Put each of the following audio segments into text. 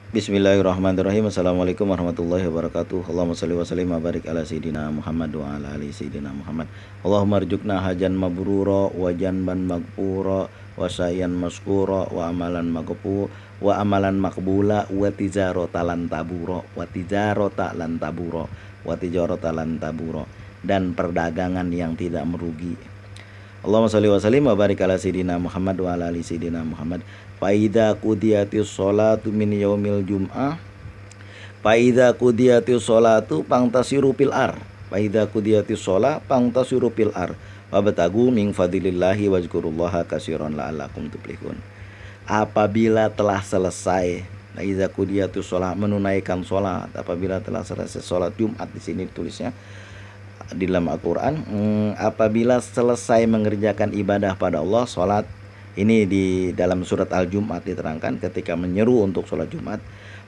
Bismillahirrahmanirrahim. Assalamualaikum warahmatullahi wabarakatuh. Allahumma salli wa sallim wa barik ala sayyidina Muhammad wa ala ali sayyidina Muhammad. Allahumma arjukna hajan mabrura wa janban magpura wa sa'yan maskura wa amalan magpu wa amalan makbula wa tijarata lan tabura wa tijarata lan tabura wa tijarata lan tabura, dan perdagangan yang tidak merugi. Allahumma sholli wa sallim wa barik ala sayyidina Muhammad wa ala ali sayyidina Muhammad. Faida qudiyatis sholatu min yaumil jum'ah. Faida qudiyatis sholatu pangtasiru fil ar. Faida qudiyatis sholat pangtasiru fil ar. Wabtagu min fadlillahi wazkurullaha katsiran la'allakum tuflihun. Apabila telah selesai, faida qudiyatis sholat, menunaikan sholat. Apabila telah selesai sholat Jumat, di sini tulisnya di dalam Al-Quran, apabila selesai mengerjakan ibadah pada Allah, sholat. Ini di dalam surat Al-Jum'at diterangkan ketika menyeru untuk sholat Jumat,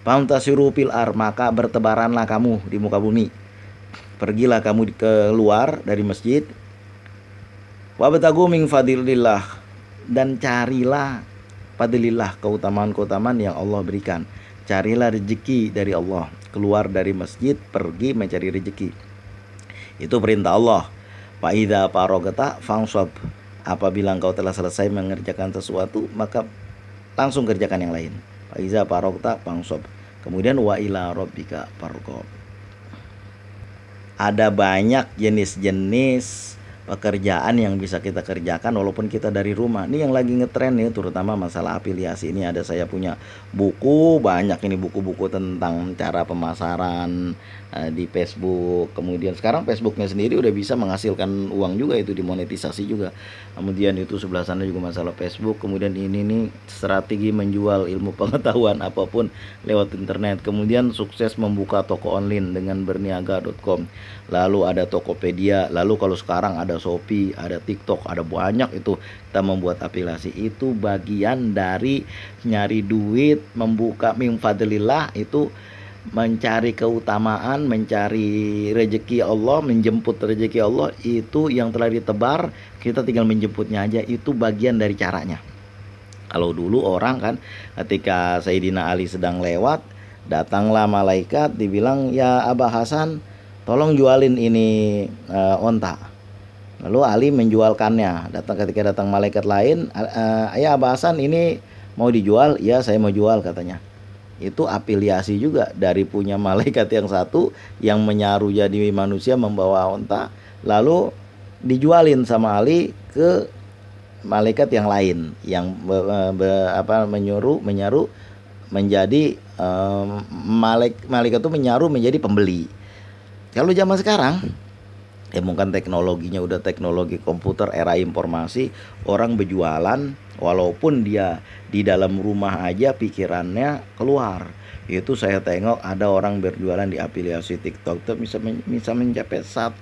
famtasiru fil ar, maka bertebaranlah kamu di muka bumi, pergilah kamu keluar dari masjid, wabtagu min fadlillah, dan carilah fadlillah, keutamaan-keutamaan yang Allah berikan. Carilah rezeki dari Allah, keluar dari masjid, pergi mencari rezeki. Itu perintah Allah. Fa idza faragta fansab, apabila engkau telah selesai mengerjakan sesuatu, maka langsung kerjakan yang lain. Fa idza faragta fansab. Kemudian wa ila rabbika farghab. Ada banyak jenis-jenis pekerjaan yang bisa kita kerjakan walaupun kita dari rumah. Ini yang lagi ngetren nih, terutama masalah afiliasi. Ini ada, saya punya buku banyak, ini buku-buku tentang cara pemasaran di Facebook. Kemudian sekarang Facebooknya sendiri udah bisa menghasilkan uang juga, itu dimonetisasi juga. Kemudian itu sebelah sana juga masalah Facebook. Kemudian ini nih strategi menjual ilmu pengetahuan apapun lewat internet. Kemudian sukses membuka toko online dengan berniaga.com. Lalu ada Tokopedia. Lalu kalau sekarang ada Shopee, ada TikTok, ada banyak itu. Kita membuat aplikasi, itu bagian dari nyari duit, membuka min fadlillah, itu mencari keutamaan, mencari rezeki Allah, menjemput rezeki Allah. Itu yang telah ditebar, kita tinggal menjemputnya aja. Itu bagian dari caranya. Kalau dulu orang kan, ketika Sayyidina Ali sedang lewat, datanglah malaikat, dibilang, ya Abah Hasan, tolong jualin ini onta. Lalu Ali menjualkannya. Ketika datang malaikat lain, ya Abah Hasan, ini mau dijual? Ya, saya mau jual, katanya. Itu afiliasi juga dari punya malaikat yang satu yang menyaru jadi manusia membawa onta, lalu dijualin sama Ali ke malaikat yang lain yang menyaru menjadi malaikat itu menyaru menjadi pembeli. Kalau zaman sekarang, ya mungkin teknologinya udah teknologi komputer, era informasi, orang berjualan walaupun dia di dalam rumah aja pikirannya keluar. Itu saya tengok ada orang berjualan di afiliasi TikTok itu bisa mencapai 1,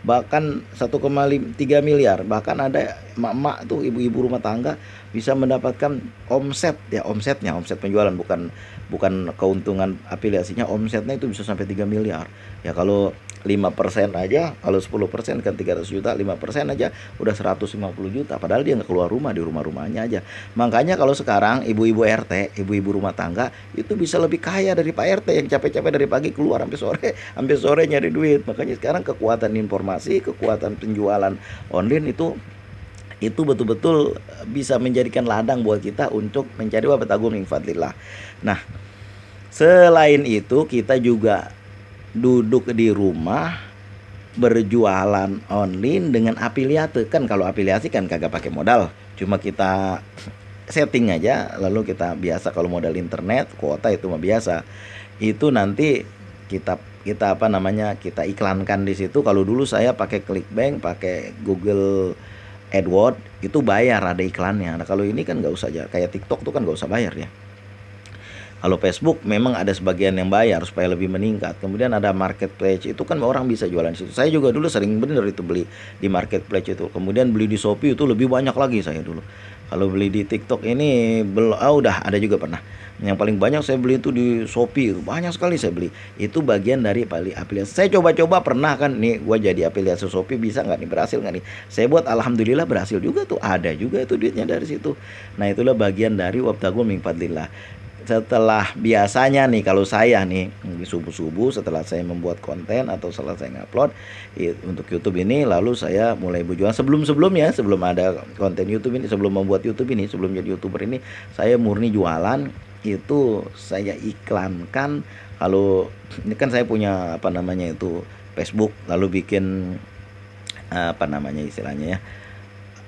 bahkan 1,3 miliar. Bahkan ada emak-emak tuh, ibu-ibu rumah tangga, bisa mendapatkan omset, ya omset penjualan, bukan keuntungan afiliasinya, omsetnya itu bisa sampai 3 miliar. Ya kalau 5% aja, kalau 10% kan 300 juta, 5% aja udah 150 juta, padahal dia nggak keluar rumah, di rumahnya aja. Makanya kalau sekarang ibu-ibu RT, ibu-ibu rumah tangga itu bisa lebih kaya dari Pak RT yang capek-capek dari pagi keluar sampai sore nyari duit. Makanya sekarang kekuatan informasi, kekuatan penjualan online itu betul-betul bisa menjadikan ladang buat kita untuk mencari wabtagu min fadlillah. Nah, selain itu kita juga duduk di rumah berjualan online dengan afiliate. Kan kalau afiliasi kan kagak pakai modal, cuma kita setting aja, lalu kita biasa kalau modal internet kuota itu mah biasa. Itu nanti kita kita kita iklankan di situ. Kalau dulu saya pakai Clickbank, pakai Google AdWords, itu bayar, ada iklannya. Nah kalau ini kan nggak usah aja, kayak TikTok tuh kan nggak usah bayar ya. Kalau Facebook memang ada sebagian yang bayar supaya lebih meningkat. Kemudian ada marketplace, itu kan orang bisa jualan di situ. Saya juga dulu sering bener itu beli di marketplace itu. Kemudian beli di Shopee itu lebih banyak lagi saya dulu. Kalau beli di TikTok ini udah ada juga pernah. Yang paling banyak saya beli itu di Shopee, banyak sekali saya beli. Itu bagian dari afiliasi. Saya coba-coba pernah kan, nih gua jadi afiliasi Shopee, bisa nggak nih, berhasil nggak nih? Saya buat, alhamdulillah berhasil juga tuh, ada juga itu duitnya dari situ. Nah itulah bagian dari wabtagu min fadlillah. setelah biasanya nih kalau saya nih di subuh-subuh setelah saya membuat konten atau setelah saya ngupload untuk YouTube ini, lalu saya mulai berjualan. Sebelum-sebelumnya, sebelum ada konten YouTube ini, sebelum membuat YouTube ini, sebelum jadi YouTuber ini, saya murni jualan. Itu saya iklankan. Kalau ini kan saya punya apa namanya itu Facebook, lalu bikin apa namanya istilahnya ya,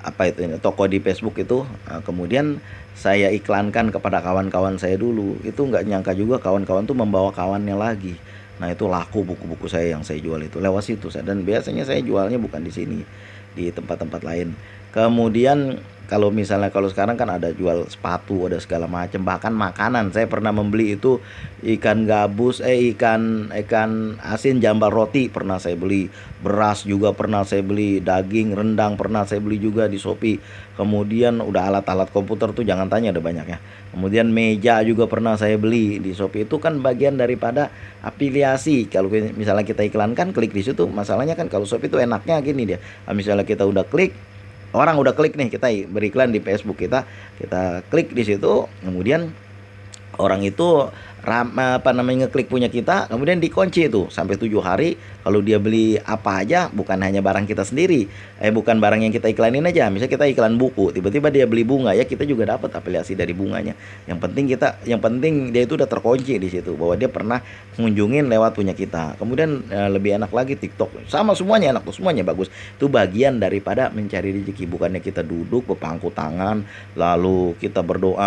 apa itu ini, toko di Facebook itu. Kemudian saya iklankan kepada kawan-kawan saya dulu. Itu nggak nyangka juga kawan-kawan tuh membawa kawannya lagi. Nah itu laku buku-buku saya yang saya jual itu lewat situ. Dan biasanya saya jualnya bukan di sini, di tempat-tempat lain. Kemudian kalau sekarang kan ada jual sepatu, ada segala macam, bahkan makanan. Saya pernah membeli itu ikan gabus, ikan ikan asin jambal roti pernah saya beli, beras juga pernah saya beli, daging rendang pernah saya beli juga di Shopee. Kemudian udah alat-alat komputer tuh jangan tanya ada banyak ya. Kemudian meja juga pernah saya beli di Shopee. Itu kan bagian daripada afiliasi. Kalau misalnya kita iklankan, klik di situ. Masalahnya kan kalau Shopee itu enaknya gini dia. Misalnya kita udah klik, orang udah klik nih, kita beriklan di Facebook kita, kita klik di situ, kemudian orang itu apa namanya ngeklik punya kita, kemudian dikunci itu sampai 7 hari. Kalau dia beli apa aja, bukan hanya barang kita sendiri, bukan barang yang kita iklanin aja. Misalnya kita iklan buku, tiba-tiba dia beli bunga, ya kita juga dapat afiliasi dari bunganya. Yang penting dia itu udah terkunci di situ bahwa dia pernah ngunjungin lewat punya kita. Kemudian lebih enak lagi TikTok, sama semuanya enak tuh, semuanya bagus. Itu bagian daripada mencari rezeki, bukannya kita duduk berpangku tangan lalu kita berdoa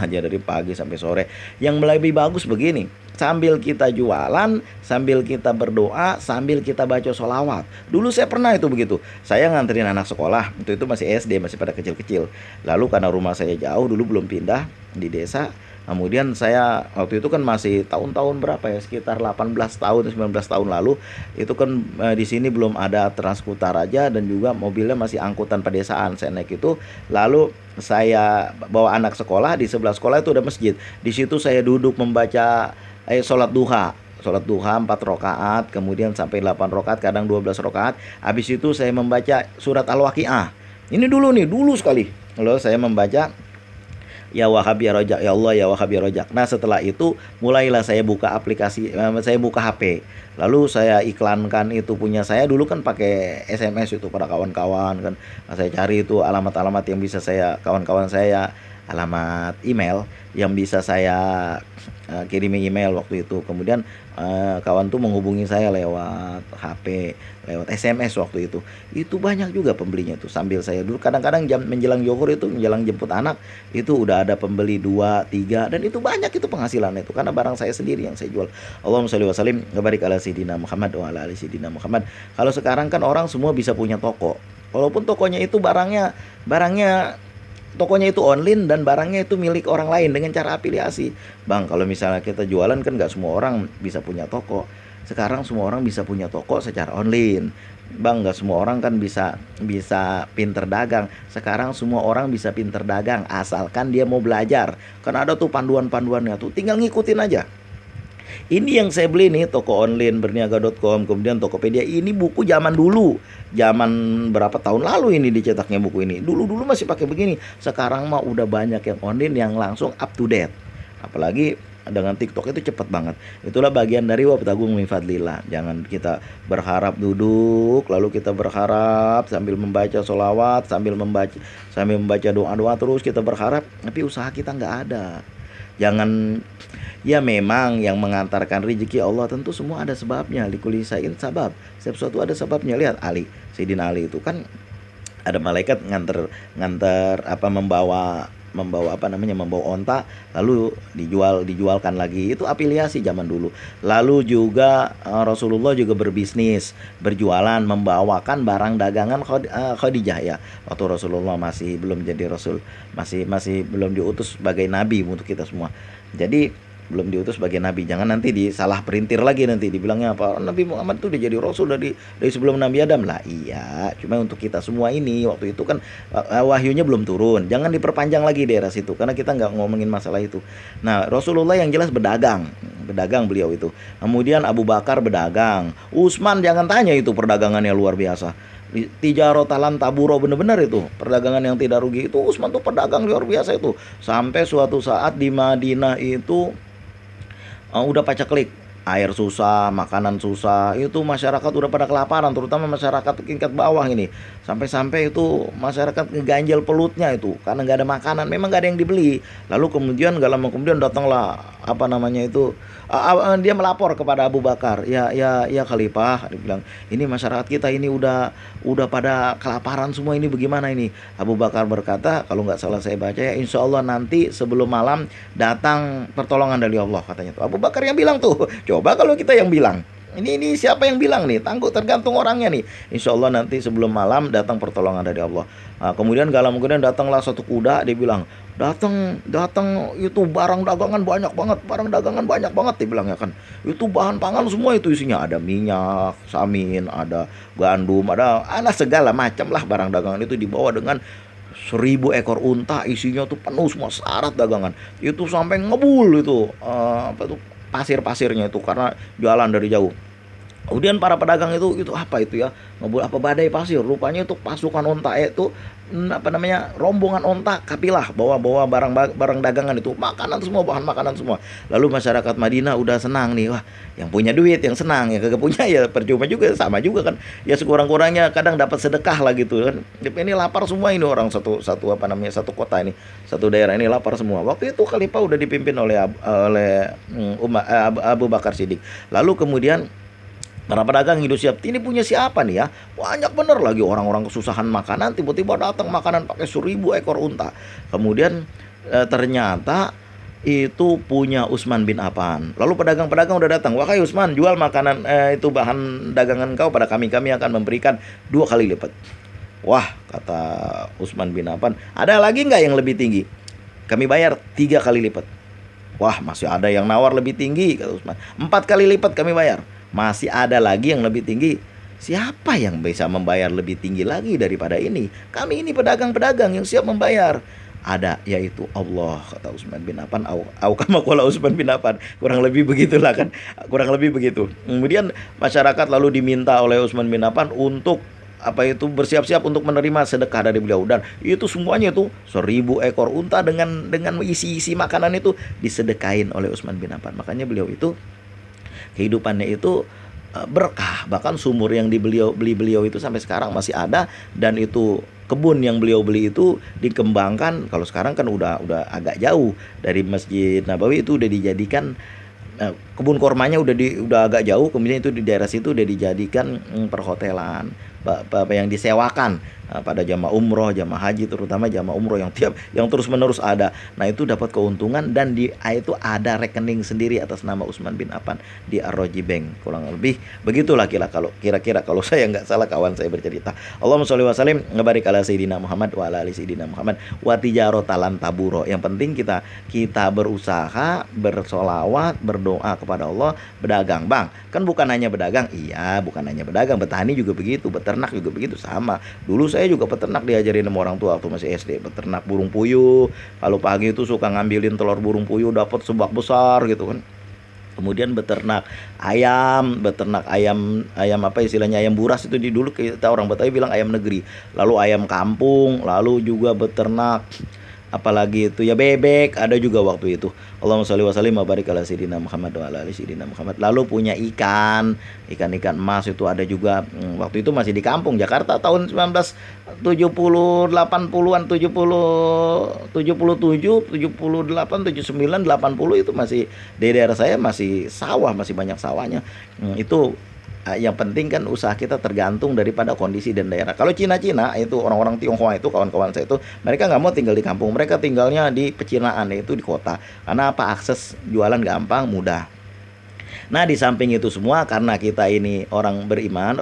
aja dari pagi sampai sore. Yang lebih bagus begini, sambil kita jualan, sambil kita berdoa, sambil kita baca sholawat. Dulu saya pernah itu begitu. Saya nganterin anak sekolah, itu masih SD, masih pada kecil-kecil. Lalu karena rumah saya jauh, dulu belum pindah di desa. Kemudian saya waktu itu kan masih tahun-tahun berapa ya, sekitar 18 tahun 19 tahun lalu. Itu kan di sini belum ada Transkutar aja, dan juga mobilnya masih angkutan pedesaan. Saya naik itu, lalu saya bawa anak sekolah, di sebelah sekolah itu ada masjid. Di situ saya duduk membaca sholat duha. Sholat duha 4 rakaat, kemudian sampai 8 rakaat, kadang 12 rakaat. Habis itu saya membaca surat Al-Waqiah. Ini dulu nih, dulu sekali. Lalu saya membaca Ya Wahhab ya Rojak, ya Allah ya Wahhab ya Rojak. Nah setelah itu mulailah saya buka aplikasi, saya buka HP. Lalu saya iklankan itu punya saya. Dulu kan pakai SMS itu pada kawan-kawan kan. Nah, saya cari itu alamat-alamat yang bisa saya, kawan-kawan saya, alamat email yang bisa saya kirimi email waktu itu. Kemudian kawan tuh menghubungi saya lewat HP, lewat SMS waktu itu. Itu banyak juga pembelinya tuh. Sambil saya dulu kadang-kadang jam menjelang zuhur itu, menjelang jemput anak, itu udah ada pembeli 2, 3, dan itu banyak itu penghasilannya itu karena barang saya sendiri yang saya jual. Allahumma sholli wa sallim wa barik ala sayyidina Muhammad wa ala ali sayyidina Muhammad. Kalau sekarang kan orang semua bisa punya toko. Walaupun tokonya itu barangnya tokonya itu online dan barangnya itu milik orang lain dengan cara afiliasi. Bang, kalau misalnya kita jualan kan nggak semua orang bisa punya toko. Sekarang semua orang bisa punya toko secara online. Bang, nggak semua orang kan bisa bisa pinter dagang. Sekarang semua orang bisa pinter dagang asalkan dia mau belajar. Kan ada tuh panduan-panduannya tuh, tinggal ngikutin aja. Ini yang saya beli nih, toko online berniaga.com, kemudian Tokopedia. Ini buku zaman dulu. Zaman berapa tahun lalu ini dicetaknya buku ini. Dulu-dulu masih pakai begini. Sekarang mah udah banyak yang online yang langsung up to date. Apalagi dengan TikTok itu cepat banget. Itulah bagian dari wabtagung min fadlillah. Jangan kita berharap duduk lalu kita berharap sambil membaca sholawat, sambil membaca doa-doa terus kita berharap, tapi usaha kita nggak ada. Jangan. Ya memang yang mengantarkan rezeki Allah tentu semua ada sebabnya. Likulli syai'in sabab. Setiap sesuatu ada sebabnya. Lihat Ali, Sayyidina Ali itu kan ada malaikat nganter apa, membawa apa namanya, membawa onta, lalu dijualkan lagi. Itu afiliasi zaman dulu. Lalu juga Rasulullah juga berbisnis, berjualan, membawakan barang dagangan Khadijah ya. Waktu Rasulullah masih belum jadi rasul, masih belum diutus sebagai nabi untuk kita semua. Jadi belum diutus sebagai nabi. Jangan nanti disalah perintir lagi, nanti dibilangnya apa, Nabi Muhammad itu udah jadi rasul dari sebelum Nabi Adam. Lah iya, cuma untuk kita semua ini waktu itu kan wahyunya belum turun. Jangan diperpanjang lagi daerah situ karena kita nggak ngomongin masalah itu. Nah, Rasulullah yang jelas berdagang beliau itu. Kemudian Abu Bakar berdagang, Utsman jangan tanya, itu perdagangannya luar biasa. Tijarotalan taburo, bener-bener itu perdagangan yang tidak rugi. Itu Utsman tuh pedagang luar biasa itu. Sampai suatu saat di Madinah itu udah paceklik, air susah, makanan susah, itu masyarakat udah pada kelaparan, terutama masyarakat tingkat bawah ini. Sampai-sampai itu masyarakat ngeganjel pelutnya itu karena nggak ada makanan, memang nggak ada yang dibeli. Lalu kemudian gak lama kemudian datanglah apa namanya itu, dia melapor kepada Abu Bakar, ya Khalifah, dia bilang ini masyarakat kita ini udah pada kelaparan semua, ini bagaimana ini? Abu Bakar berkata, kalau nggak salah saya baca ya, insya Allah nanti sebelum malam datang pertolongan dari Allah, katanya tuh Abu Bakar yang bilang tuh. Coba kalau kita yang bilang, ini siapa yang bilang nih? Tergantung orangnya nih. Insya Allah nanti sebelum malam datang pertolongan dari Allah. Nah, kemudian gak lama kemudian datanglah satu kuda, dia bilang, datang itu barang dagangan banyak banget, dia bilang ya kan. Itu bahan pangan semua itu isinya, ada minyak, samin, ada gandum, ada segala macam lah barang dagangan itu dibawa dengan 1.000 ekor unta, isinya tuh penuh semua syarat dagangan. Itu sampai ngebul itu apa tuh pasir-pasirnya itu karena jualan dari jauh. Kemudian para pedagang itu apa itu ya, ngebul apa badai pasir, rupanya itu pasukan onta itu, apa namanya, rombongan onta kapilah bawa barang dagangan itu, makanan semua, bahan makanan semua. Lalu masyarakat Madinah udah senang nih, wah yang punya duit yang senang, yang kagak punya ya percuma juga, sama juga kan ya, sekurang-kurangnya kadang dapat sedekah lah gitu kan. Ini lapar semua ini orang satu apa namanya, satu kota ini, satu daerah ini lapar semua. Waktu itu Khalifah udah dipimpin oleh Abu Bakar Siddiq. Lalu kemudian para pedagang hidup siap. Ini punya siapa nih ya? Banyak bener lagi orang-orang kesusahan makanan. Tiba-tiba datang makanan pakai 1.000 ekor unta. Kemudian ternyata itu punya Utsman bin Affan. Lalu pedagang-pedagang udah datang. Wahai Utsman, jual makanan itu bahan dagangan kau pada kami. Kami akan memberikan 2 kali lipat. Wah, kata Utsman bin Affan, ada lagi nggak yang lebih tinggi? Kami bayar 3 kali lipat. Wah, masih ada yang nawar lebih tinggi, kata Utsman. 4 kali lipat kami bayar. Masih ada lagi yang lebih tinggi. Siapa yang bisa membayar lebih tinggi lagi daripada ini? Kami ini pedagang-pedagang yang siap membayar. Ada, yaitu Allah, kata Utsman bin Affan. Au kama qala Utsman bin Affan. Kurang lebih begitulah kan. Kurang lebih begitu. Kemudian masyarakat lalu diminta oleh Utsman bin Affan untuk apa itu, bersiap-siap untuk menerima sedekah dari beliau, dan itu semuanya itu 1.000 ekor unta dengan isi makanan itu disedekain oleh Utsman bin Affan. Makanya beliau itu kehidupannya itu berkah, bahkan sumur yang beli beliau itu sampai sekarang masih ada, dan itu kebun yang beliau beli itu dikembangkan. Kalau sekarang kan udah agak jauh dari Masjid Nabawi, itu udah dijadikan kebun kormanya udah agak jauh, kemudian itu di daerah situ udah dijadikan perhotelan, apa yang disewakan pada jamaah umroh, jamaah haji, terutama jamaah umroh yang terus menerus ada. Nah itu dapat keuntungan, dan itu ada rekening sendiri atas nama Utsman bin Affan di Ar-Raji Bank. Kurang lebih begitulah kira-kira kalau saya nggak salah kawan saya bercerita. Allahumma sholli wa sallim ngabarik ala sayyidina Muhammad wa ala ali sayyidina Muhammad wa tijarotalan taburo. Yang penting kita berusaha, bersolawat, berdoa kepada Allah, berdagang. Bang, kan bukan hanya berdagang, bukan hanya berdagang, bertani juga begitu, beternak juga begitu, sama. Dulu saya juga peternak, diajarin sama orang tua waktu masih SD, peternak burung puyuh. Kalau pagi itu suka ngambilin telur burung puyuh, dapat sebak besar gitu kan. Kemudian beternak ayam apa istilahnya, ayam buras itu, di dulu kita orang Betawi bilang ayam negeri. Lalu ayam kampung, lalu juga beternak apalagi itu ya, bebek ada juga waktu itu. Allahumma sholli wa sallim wa barik ala sayyidina Muhammad wa ala ali sayyidina Muhammad. Lalu punya ikan emas itu ada juga. Waktu itu masih di kampung Jakarta tahun 1970 80-an, 77 78 79 80 itu masih di daerah saya, masih sawah, masih banyak sawahnya. Itu yang penting kan usaha kita tergantung daripada kondisi dan daerah. Kalau Cina itu orang-orang Tionghoa itu, kawan-kawan saya itu, mereka nggak mau tinggal di kampung, mereka tinggalnya di pecinaan, yaitu di kota. Karena apa? Akses jualan gampang, mudah. Nah, di samping itu semua, karena kita ini orang beriman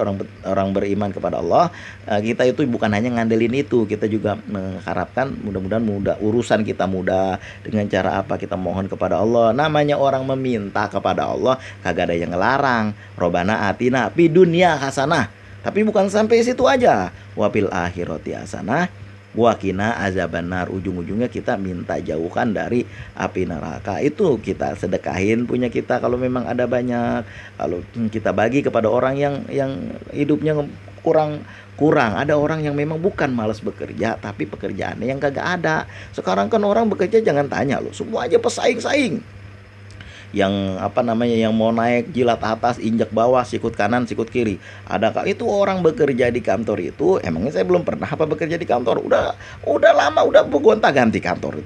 kepada Allah, kita itu bukan hanya ngandelin itu, kita juga mengharapkan mudah-mudahan urusan kita mudah. Dengan cara apa? Kita mohon kepada Allah. Namanya orang meminta kepada Allah, kagak ada yang ngelarang. Robbana atina fid dunya hasanah. Tapi bukan sampai situ aja. Wa fil akhirati hasanah wakina azabannar. Ujung-ujungnya kita minta jauhkan dari api neraka. Itu kita sedekahin punya kita kalau memang ada banyak. Kalau kita bagi kepada orang yang hidupnya kurang kurang. Ada orang yang memang bukan malas bekerja, tapi pekerjaannya yang kagak ada. Sekarang kan orang bekerja jangan tanya loh, semua aja pesaing-saing. Yang apa namanya, yang mau naik jilat atas injak bawah, sikut kanan sikut kiri. Adakah itu orang bekerja di kantor itu? Emangnya saya belum pernah apa bekerja di kantor? Udah lama, udah gonta-ganti kantor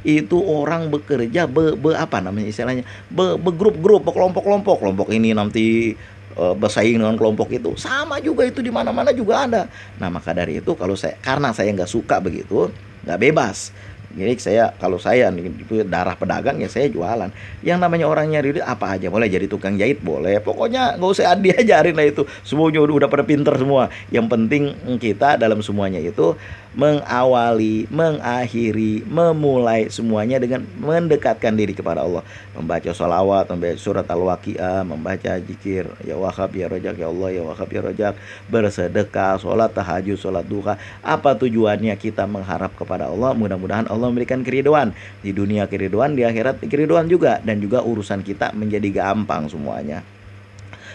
itu orang bekerja apa namanya istilahnya, bergrup-grup, berkelompok-kelompok. Kelompok ini nanti bersaing dengan kelompok itu, sama juga itu di mana-mana juga ada. Nah maka dari itu, kalau saya, karena saya nggak suka begitu, nggak bebas. Jadi saya, kalau saya nih itu darah pedagang, ya saya jualan. Yang namanya orang nyari duit apa aja boleh, jadi tukang jahit boleh. Pokoknya nggak usah diajarin lah itu. Semuanya udah pada pinter semua. Yang penting kita dalam semuanya itu mengawali, mengakhiri, memulai semuanya dengan mendekatkan diri kepada Allah. Membaca sholawat, membaca surat Al-Waqiah, membaca zikir, ya Wahhab ya Rojak, ya Allah ya Wahhab ya Rojak, bersedekah, sholat tahajud, sholat duha. Apa tujuannya? Kita mengharap kepada Allah, mudah-mudahan Allah memberikan keriduan di dunia, keriduan di akhirat, keriduan juga, dan juga urusan kita menjadi gampang semuanya.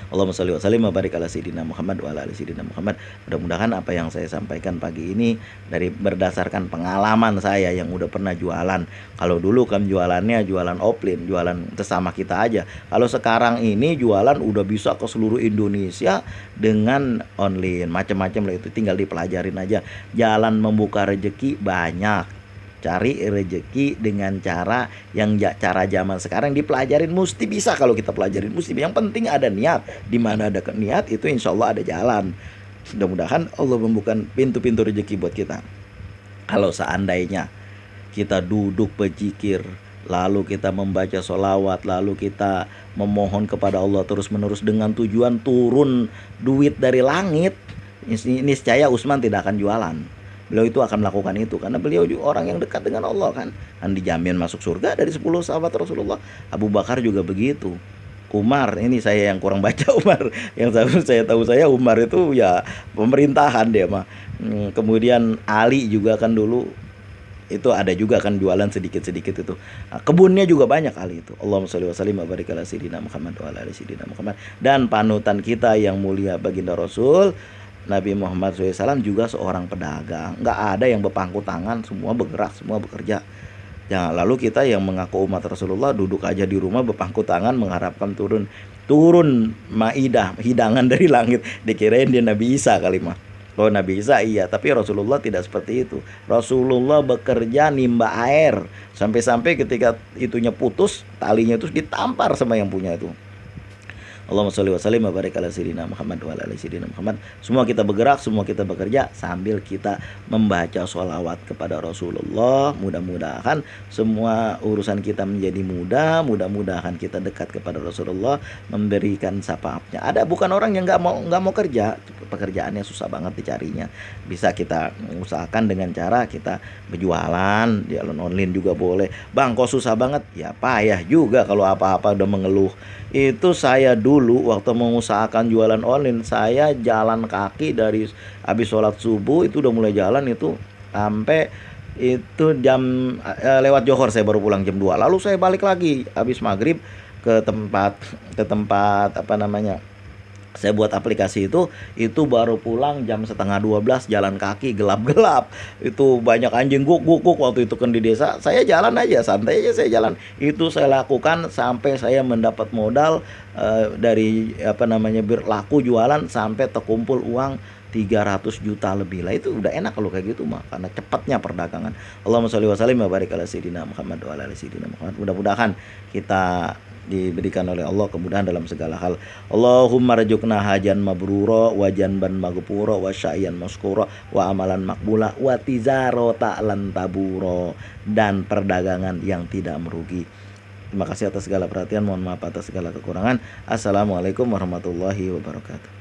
Allahumma sholli wa sallim wa barik ala sayyidina Muhammad wa ala ali sayyidina Muhammad. Mudah-mudahan apa yang saya sampaikan pagi ini dari berdasarkan pengalaman saya yang udah pernah jualan. Kalau dulu kan jualannya jualan offline, jualan sesama kita aja. Kalau sekarang ini jualan udah bisa ke seluruh Indonesia dengan online, macam-macam lah itu, tinggal dipelajarin aja. Jalan membuka rezeki banyak. Cari rezeki dengan cara yang cara zaman sekarang dipelajarin, mesti bisa. Kalau kita pelajarin mesti, yang penting ada niat. Di mana ada niat itu insya Allah ada jalan. Mudah-mudahan Allah membuka pintu-pintu rezeki buat kita. Kalau seandainya kita duduk berzikir, lalu kita membaca sholawat, lalu kita memohon kepada Allah terus menerus dengan tujuan turun duit dari langit, niscaya Usman tidak akan jualan. Beliau itu akan melakukan itu karena beliau juga orang yang dekat dengan Allah, kan dijamin masuk surga dari 10 sahabat Rasulullah. Abu Bakar juga begitu. Umar, ini saya yang kurang baca Umar. Yang saya tahu, saya Umar itu ya pemerintahan dia mah. Kemudian Ali juga kan dulu itu ada juga kan jualan sedikit-sedikit itu. Nah, kebunnya juga banyak Ali itu. Allahumma sholli wa sallim wa barik ala sayyidina Muhammad wa ala ali sayyidina Muhammad. Dan panutan kita yang mulia baginda Rasul Nabi Muhammad SAW juga seorang pedagang. Nggak ada yang berpangku tangan, semua bergerak, semua bekerja. Jangan lalu kita yang mengaku umat Rasulullah duduk aja di rumah berpangku tangan mengharapkan turun maidah, hidangan dari langit. Dikirain dia Nabi Isa kali mah. Kalau Nabi Isa iya, tapi Rasulullah tidak seperti itu. Rasulullah bekerja nimba air, sampai-sampai ketika itunya putus, talinya itu ditampar sama yang punya itu. Allahumma sholli wa sallim wa barik ala sayyidina Muhammad wa ala ali sayyidina Muhammad. Semua kita bergerak, semua kita bekerja sambil kita membaca sholawat kepada Rasulullah. Mudah-mudahan semua urusan kita menjadi mudah. Mudah-mudahan kita dekat kepada Rasulullah, memberikan syafaatnya. Ada bukan orang yang nggak mau kerja, pekerjaannya susah banget dicarinya. Bisa kita usahakan dengan cara kita berjualan, jualan online juga boleh. Bang, kok susah banget? Ya payah juga kalau apa-apa udah mengeluh. Itu saya dulu waktu mengusahakan jualan online, saya jalan kaki dari habis sholat subuh itu udah mulai jalan itu sampai itu jam lewat Johor saya baru pulang jam 2. Lalu saya balik lagi habis maghrib ke tempat apa namanya, saya buat aplikasi itu baru pulang jam setengah 12, jalan kaki gelap-gelap. Itu banyak anjing guk-guk waktu itu kan di desa. Saya jalan aja, santai aja saya jalan. Itu saya lakukan sampai saya mendapat modal dari apa namanya berlaku jualan sampai terkumpul uang 300 juta lebih. Lah itu udah enak kalau kayak gitu mah, karena cepatnya perdagangan. Allahumma sholli wa sallim wa barik ala sayyidina Muhammad wa ala ali sayyidina Muhammad. Mudah-mudahan kita diberikan oleh Allah kemudahan dalam segala hal. Allahumma rajukna hajan mabrura wa janban maghfura wa sya'yan maskura wa amalan makbula wa tizarota lan tabura, dan perdagangan yang tidak merugi. Terima kasih atas segala perhatian, mohon maaf atas segala kekurangan. Assalamualaikum warahmatullahi wabarakatuh.